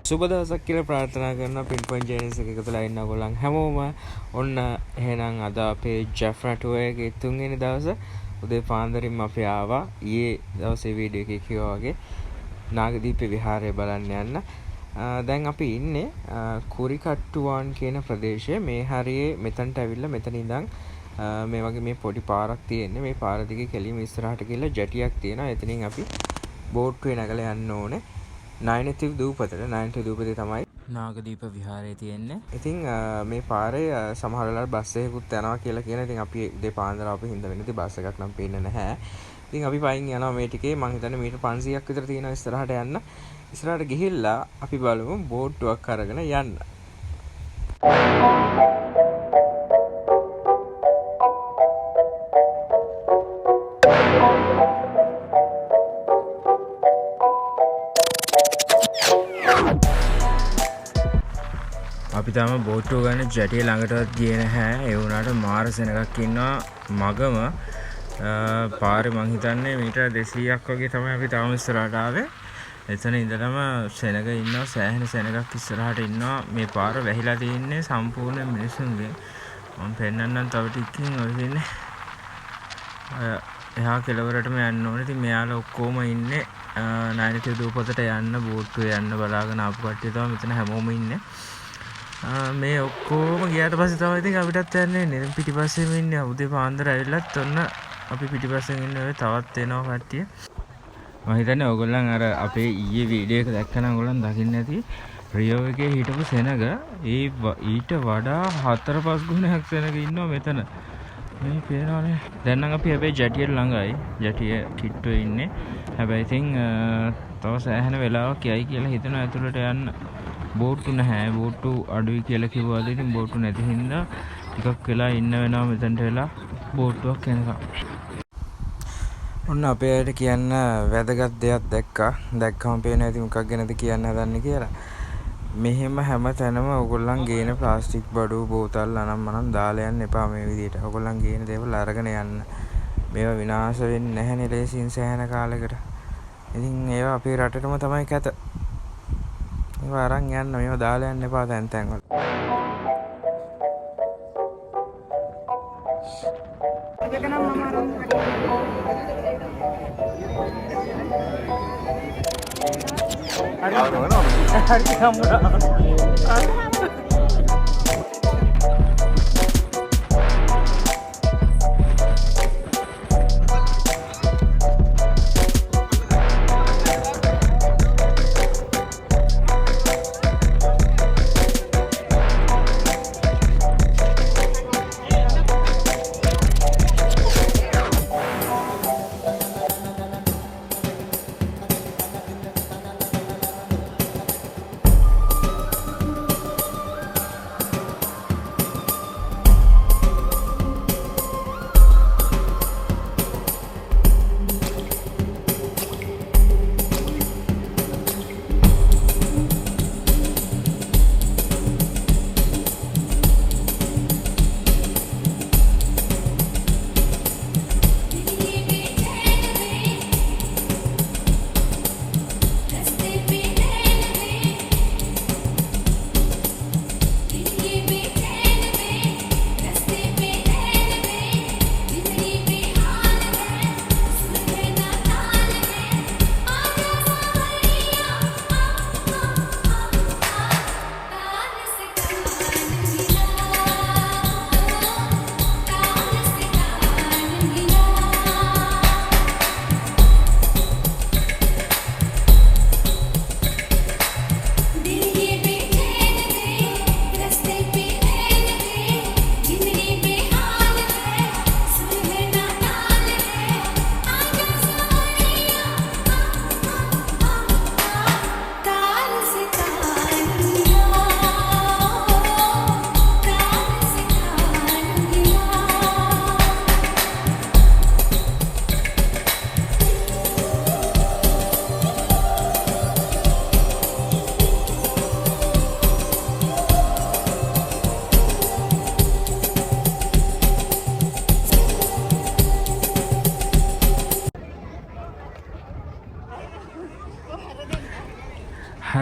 සුබ දවසක් කියලා ප්‍රාර්ථනා කරන පින්පොයින්ට් ජර්නීස් එක එකතුලා ඉන්න ඔයගොල්ලන් හැමෝම ඔන්න එහෙනම් අද අපේ ජැෆ්නා ටුවර් එකේ 3 වෙනි දවසේ උදේ පාන්දරින්ම අපි ආවා. ඊයේ දවසේ වීඩියෝ එකේ කිව්වා වගේ නාගදීප විහාරය බලන්න යන්න. දැන් අපි ඉන්නේ කුරිකට්ටුවාන් කියන ප්‍රදේශයේ. මේ හරියේ මෙතනට ඇවිල්ලා මෙතන ඉඳන් මේ වගේ මේ පොඩි පාරක් තියෙන්නේ. මේ පාර දිගේ කෙලින්ම ඉස්සරහට ගිහලා ජැටියක් තියෙනවා. එතනින් අපි බෝට්ටුවේ නැගලා යන්න ඕනේ. නයනතිව දූපතට. නයනතිව දූපතේ තමයි නාගදීප විහාරය තියෙන්නේ. ඉතින් මේ පාරේ සමහර වෙලාවට බස් එකකුත් යනවා කියලා කියන. ඉතින් අපි උදේ පාන්දර අපි හින්දා වෙන්නේ බස් එකක් නම් පේන්නේ නැහැ. ඉතින් අපි පයින් යනවා මේ ටිකේ. මං හිතන්නේ මීටර් 500ක් විතර තියෙනවා ඉස්සරහට යන්න. ඉස්සරහට ගිහිල්ලා අපි බලමු බෝට්ටුවක් අරගෙන යන්න. අපි තාම බෝට්ටුව ගන්න ජැටිය ළඟටවත් ගියේ නැහැ. ඒ වුණාට මාර සෙනගක් ඉන්නවා මගම. පාරේ මං හිතන්නේ මීටර 200ක් වගේ තමයි අපි තාම ඉස්සරහට ආවේ. එතන ඉඳලම සෙනග ඉන්නවා. සෑහෙන සෙනගක් ඉස්සරහට ඉන්නවා. මේ පාර වැහිලා තියෙන්නේ සම්පූර්ණ මිනිසුන්ගෙන්. මම පෙන්නන්නම් තව ටිකකින් ඔය ඉන්නේ. එහා කෙළවරටම යන්න ඕනේ. ඉතින් මෙයාලා ඔක්කොම ඉන්නේ නයනතිව දූපතට යන්න බෝට්ටුවේ යන්න බලාගෙන ආපු කට්ටිය තමයි මෙතන හැමෝම ඉන්නේ. මේ ඔක්කොම ගියාට පස්සේ තමයි ඉතින් අපිටත් යන්න එන්නේ. පිටිපස්සෙම ඉන්නේ. උදේ පාන්දර ඇවිල්ලත් ඔන්න අපි පිටිපස්සෙන් ඉන්නේ. ඔය තවත් එනවා කට්ටිය. මම හිතන්නේ ඕගොල්ලන් අර අපේ ඊයේ වීඩියෝ එක දැක්කනම් ඕගොල්ලන් දකින්න ඇති. රියෝ එකේ හිටපු සෙනග ඊට වඩා 4-5 ගුණයක් සෙනග ඉන්නවා මෙතන. මේ පේනවනේ. දැන් නම් අපි හැබැයි ජැටියට ළඟයි. ජැටිය කිට්ටුවේ ඉන්නේ. හැබැයි ඉතින් තව සෑහෙන වෙලාවක් යයි කියලා හිතනවා ඇතුළට යන්න. බෝට්ටු නැහැ. බෝට්ටු අඩුයි කියලා කිව්වාද ඉතින් බෝට්ටු නැති හින්දා ටිකක් වෙලා ඉන්න වෙනවා මෙතනට වෙලා බෝට්ටුවක් එනකම්. ඔන්න අපේ අයට කියන්න වැදගත් දෙයක් දැක්කා. දැක්කම පේනවා ඉතින් මොකක් ගැනද කියන්න හදන්නේ කියලා. මෙහෙම හැම තැනම ඔයගොල්ලන් ගේන ප්ලාස්ටික් බඩු බෝතල් අනම්මනම් දාලා යන්න එපා මේ විදිහට. ඔයගොල්ලන් ගේන දේවල් අරගෙන යන්න. මේවා විනාශ වෙන්නේ නැහැනේ ලේසියෙන් සෑහෙන කාලයකට. ඉතින් ඒවා අපේ රටේටම තමයි කැත. ඒවා අරන් යන්න. මේවා දාලා යන්න එපා තැන් තැන් වල.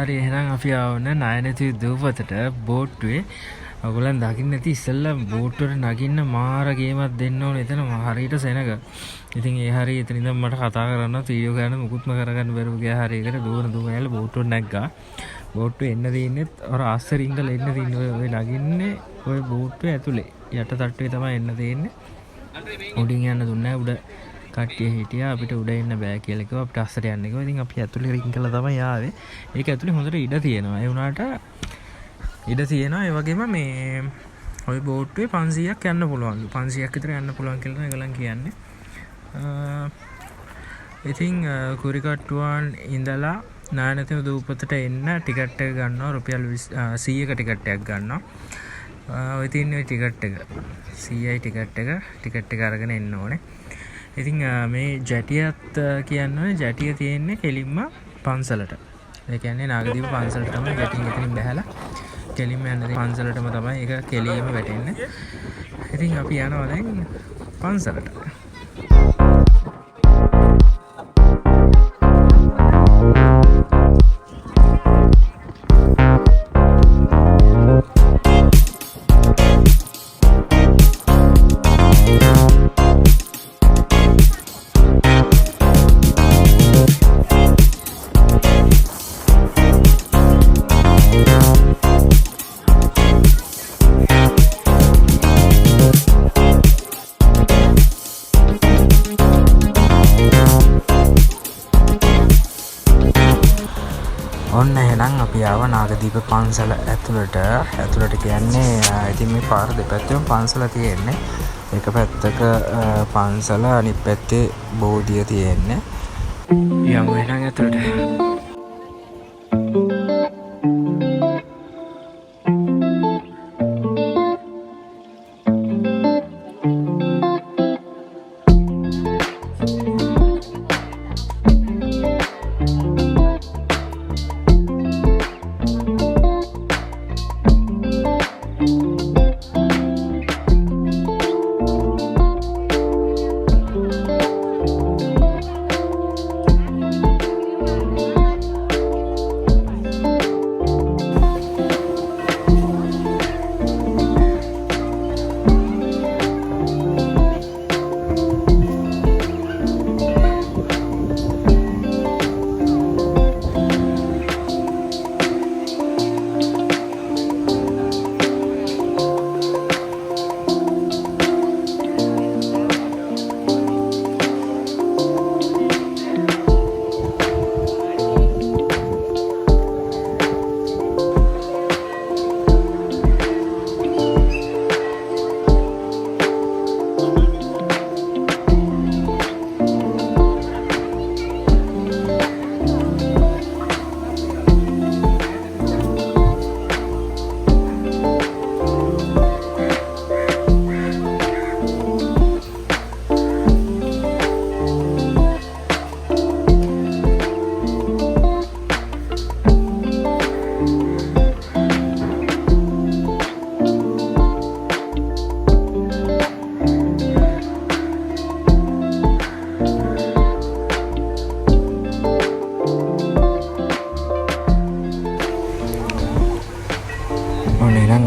හරි එහෙනම් අපි ආවන නායනති දූපතට බෝට්ටුවේ ඔයගොල්ලන් දකින්න ඇති ඉස්සෙල්ලා බෝට්ටුවට නගින්න මාර ගේමක් දෙන්න ඕනේ එතන හරියට සෙනග. ඉතින් ඒ හරිය එතන ඉඳන් මට කතා කරන්න වීඩියෝ ගන්න මුකුත්ම කරගන්න බැරුව ගියා හරියකට දුවන ඇවිල්ලා බෝට්ටුවට නැග්ගා. බෝට්ටුවේ එන්න දෙන්නෙත් අර ආස්සරින්ගල එන්න දෙන්නේ ඔය නගින්නේ ඔය බෝට්ටුවේ ඇතුලේ යට තට්ටුවේ තමයි එන්න දෙන්නේ. උඩින් යන්න දුන්නේ උඩ කට්ටිය හිටියා අපිට උඩ එන්න බෑ කියලා කිව්වා අපිට අස්සට යන්න කිව්වා. ඉතින් අපි ඇතුලේ රින් කළා තමයි ආවේ. ඒක ඇතුලේ හොඳට ඉඩ තියෙනවා. ඒ වුණාට ඉඩ තියෙනවා. ඒ වගේම මේ ওই බෝට්ටුවේ 500ක් යන්න පුළුවන්ලු. 500ක් විතර යන්න පුළුවන් කියලා ඒගොල්ලන් කියන්නේ. ඉතින් කුරිකට්ටුවන් ඉඳලා නායනතිම දූපතට එන්න ටිකට් එක ගන්නවා. රුපියල් 100ක ටිකට් එකක් ගන්නවා. ඔය තියෙන ඔය ටිකට් එක 100යි ටිකට් එක අරගෙන එන්න ඕනේ. ඉතින් මේ ජැටියත් කියන්නේ ජැටිය තියෙන්නේ කෙලින්ම පන්සලට. ඒ කියන්නේ නාගදීප පන්සලට තමයි ජැටියෙන් එතනින් බහැලා කෙලින්ම යන්නේ පන්සලටම තමයි ඒක කෙලියම වැටෙන්නේ. ඉතින් අපි යනවා දැන් පන්සලට. ඔන්න එහෙනම් අපි ආව නාගදීප පන්සල ඇතුළට කියන්නේ ඉතින් මේ පාර දෙපැත්තෙම පන්සල තියෙන්නේ. එක පැත්තක පන්සල අනිත් පැත්තේ බෝධිය තියෙන්නේ. යමු එහෙනම් ඇතුළට.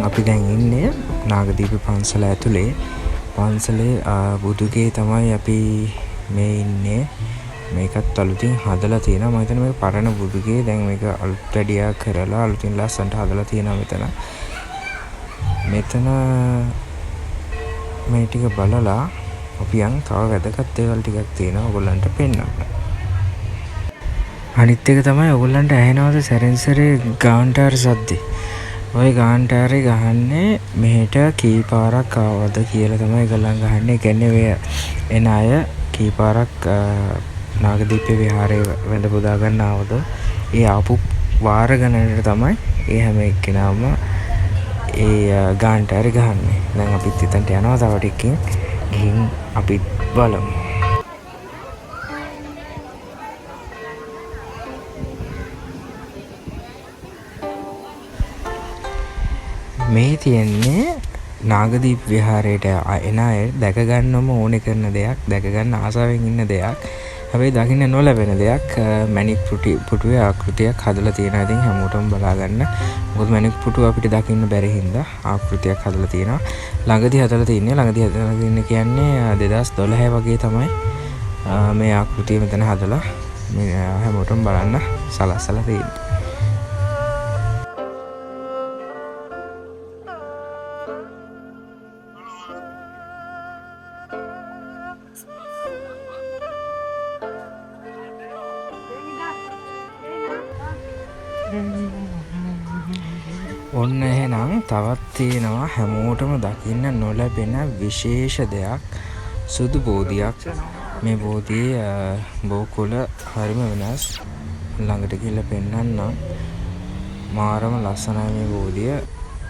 අපි දැන් ඉන්නේ නාගදීප පන්සල ඇතුලේ. පන්සලේ බුදුගේ තමයි අපි මේ ඉන්නේ. මේකත් අලුතින් හදලා තියෙනවා. මම හිතන්නේ මේක පරණ බුදුගේ. දැන් මේක අලුත් වැඩියා කරලා අලුතින් ලස්සනට හදලා තියෙනවා මෙතන. මේ ටික බලලා අපි යන් තව වැදගත් දේවල් ටිකක් තියෙනවා ඔයගොල්ලන්ට පෙන්නන්න. අනිත් එක තමයි ඔයගොල්ලන්ට ඇහෙනවද සැරෙන්සරේ ගාන්ටාර සද්දේ. ඔය ගාන්ටාරේ ගහන්නේ මෙහෙට කී පාරක් ආවද කියලා තමයි ගලන් ගහන්නේ. කියන්නේ ඔය එන අය කී පාරක් නාගදීපේ විහාරයේ වැඳ පුදා ගන්න ආවද ඒ ආපු වාර ගණනට තමයි ඒ හැම එක්කෙනාම ඒ ගාන්ටාරේ ගහන්නේ. දැන් අපිත් එතනට යනවා තව ටිකකින්. ගිහින් අපි බලමු. මේ තියෙන්නේ නාගදීප විහාරයට එන අය දැක ගන්නම ඕනේ කරන දෙයක්, දැක ගන්න ආසාවෙන් ඉන්න දෙයක්. හැබැයි දකින්න නොලැබෙන දෙයක් මැණික් පුටුවේ ආකෘතියක් හදලා තියෙනවා. ඉතින් හැමෝටම බලා ගන්න. මොකද මැණික් පුටුව අපිට දකින්න බැරි හින්දා ආකෘතියක් හදලා තියෙනවා. ළඟදී හදලා තින්නේ කියන්නේ 2012 වගේ තමයි මේ ආකෘතිය මෙතන හදලා මේ හැමෝටම බලන්න සලස්සලා තියෙන්නේ. ඔන්න එහෙනම් තවත් තියෙනවා හැමෝටම දකින්න නොලැබෙන විශේෂ දෙයක්. සුදු බෝධියක්. මේ බෝධියේ බෝකුල හරිම වෙනස්. ළඟට ගිහලා පෙන්නන්නම්. මාරම ලස්සනයි මේ බෝධිය.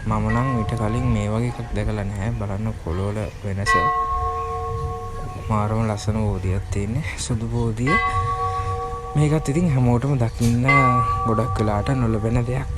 මම නම් ඊට කලින් මේ වගේ එකක් දැකලා නැහැ. බලන්න කොළවල වෙනස. මාරම ලස්සන බෝධියක් තියෙන්නේ. සුදු බෝධිය. මේකත් ඉතින් හැමෝටම දකින්න ගොඩක් වෙලාට නොලැබෙන දෙයක්.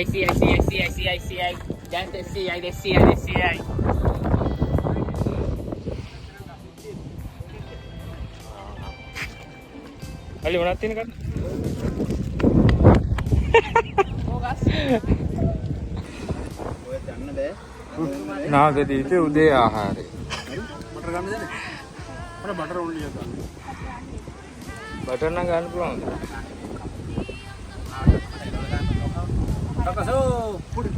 I see. Then they see. Ali mana tin kan? Nagadeepa උදේ ආහාරය. බටර් ගන්නද? මට බටර් ඔන්ලි එක ගන්න. බටර් නම් ගන්න පුළුවන්ද? Takasoo pudi.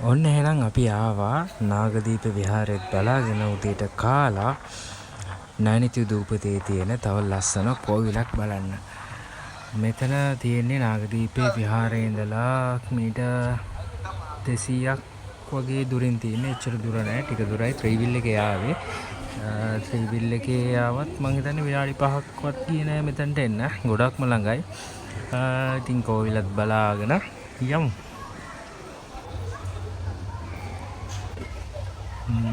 ඔන්න එහෙනම් අපි ආවා නාගදීප විහාරෙත් බලාගෙන උදේට කාලා නයිනිති දූපතේ තියෙන තව ලස්සන කෝවිලක් බලන්න. මෙතන තියෙන්නේ නාගදීපේ විහාරේ ඉඳලා මීටර් 200ක් වගේ දුරින් තියෙන්නේ. එච්චර දුර නෑ, ටික දුරයි. ත්‍රිවිල් එකේ ආවේ. ත්‍රිවිල් එකේ ආවත් මං හිතන්නේ විනාඩි 5ක්වත් ගියේ නෑ මෙතනට එන්න. ගොඩක්ම ළඟයි. ඉතින් කෝවිලත් බලාගෙන යමු.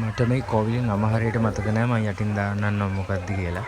මට මේ කෝවිලෙන් නම හරියට මතක නෑ මම යටින් දාන්නම් මොකක්ද කියලා.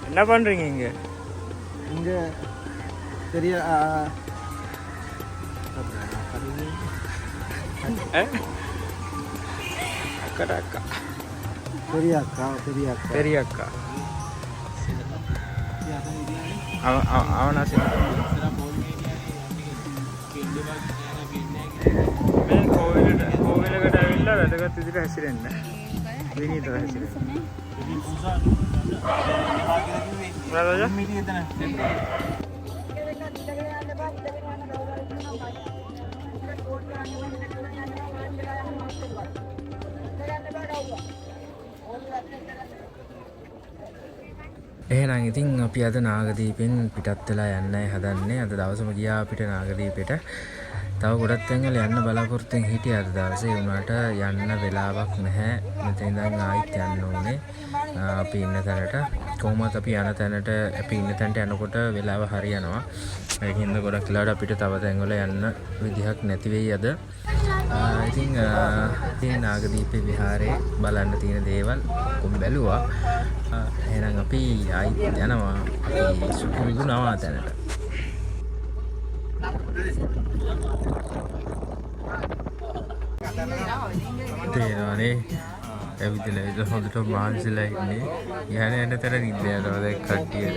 என்ன பண்றீங்க இங்க? இங்க பெரிய அக்கா பெரிய அக்கா பெரிய அக்கா அவனா சரி මේ කෝවිලකට ඇවිල්ලා වැදගත් විදිහට හැසිරෙන්න. විනීතව හැසිරෙන්න. Berapa එහෙනම් ඉතින් අපි අද නාගදීපෙන් පිටත් වෙලා යන්නයි හදන්නේ. අද දවසම ගියා අපිට නාගදීපෙට. තව ගොඩක් තැන්වල යන්න බලාපොරොත්තුෙන් හිටියා අද දවසේ. උනාට යන්න වෙලාවක් නැහැ. මෙතන ඉඳන් ආයෙත් යන්න ඕනේ. අපි ඉන්න තැනට. කොහොමද අපි යන තැනට අපි ඉන්න තැනට යනකොට වෙලාව හරියනවා. ඒකින්ද ගොඩක් වෙලාවට අපිට තව තැන්වල යන්න විදිහක් නැති වෙයි අද. ඉතින් නාගදීපේ විහාරේ බලන්න තියෙන දේවල් කොහොම බැලුවා. එහෙනම් අපි ආයෙත් යනවා. අපි සුකුරුදුනවා තැනට. තේරෙනවනේ ඇවිදලා හොඳට මානසිකලා ඉන්නේ. යන තැන නිද්ද යනවා දැන් කට්ටිය.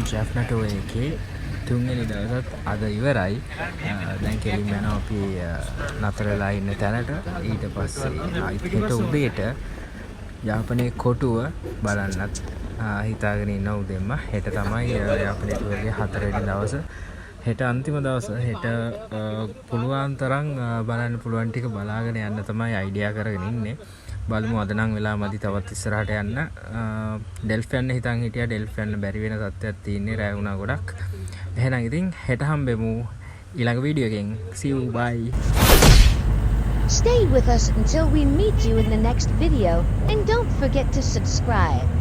Jaffna එකේ තුන්වෙනි දවසත් අද ඉවරයි. දැන් කෙලින්ම යනවා අපි නතර වෙලා ඉන්න තැනට. ඊට පස්සේ ආයිත් හෙට උදේට යාපනයේ කොටුව බලන්නත් හිතාගෙන ඉන්න උදෙන්ම. හෙට තමයි යාපනයේ ටුවර්ගේ 4 වෙනි දවස. හෙට අන්තිම දවස. හෙට පුළුවන් තරම් බලන්න පුළුවන් ටික බලාගෙන යන්න තමයි අයිඩියා කරගෙන ඉන්නේ. බලමු අද නම් වෙලා මදි තවත් ඉස්සරහට යන්න. ඩෙල්ෆ් යන්න හිතන් හිටියා. ඩෙල්ෆ් යන්න බැරි වෙන තත්ත්වයක් තියෙන්නේ. රැ වුණා ගොඩක්. එහෙනම් ඉතින් හෙට හම්බෙමු ඊළඟ වීඩියෝ එකෙන්. See you, bye. Stay with us until we meet you in the next video, and don't forget to subscribe.